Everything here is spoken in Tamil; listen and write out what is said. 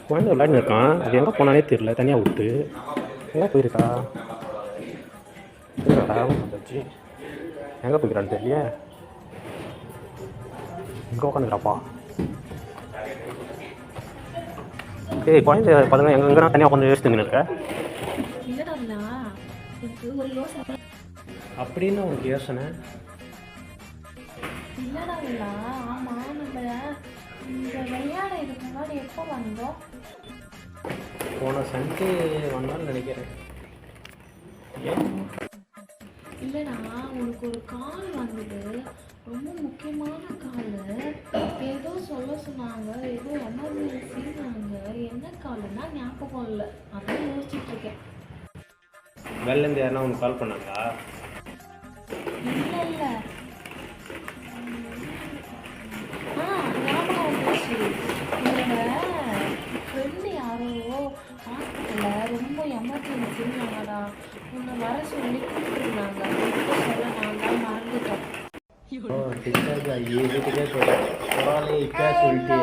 குழந்தை விளையாடின்னு இருக்கான். அது எங்கே போனானே தெரியல. தனியாக விட்டு எங்கே போயிருக்கா? வந்துச்சு. எங்கே போய்க்கிறான்னு தெரியல. எங்கே உட்காந்துக்கிறாப்பா? ஏய் குழந்தை பார்த்தீங்கன்னா எங்கே தனியாக உட்காந்து யோசிச்சுன்னு இருக்க அப்படின்னு உனக்கு யோசனை? இல்லடா இல்ல. ஆமா நம்ம இந்த விளையாட இதுக்கு முன்னாடி எப்போ வந்தோம்? போன சண்டே வந்தான்னு நினைக்கிறேன். இல்லைடா, உனக்கு ஒரு கால் வந்தது, ரொம்ப முக்கியமான கால். ஏதோ சொல்ல சொன்னாங்க, ஏதோ எமர்ஜென்சின்னாங்க. என்ன கால்னா ஞாபகம் இல்லை, அதான் யோசிச்சுட்டு இருக்கேன். வெளிலேருந்து யாருன்னா உனக்கு கால் பண்ணாங்களா? இல்லை இல்லை. ஞாபகம் வந்துச்சு. என்னோட ஃப்ரெண்டு யாரோ ஹாஸ்பிட்டலில் ரொம்ப எமர்ஜென்சின்னாங்கடா. உன்னை வர சொல்லி கூப்பிட்டுருந்தாங்க. சொல்ல நான் தான் மறந்துட்டேன். வீட்டுக்கே சொல்லிட்டு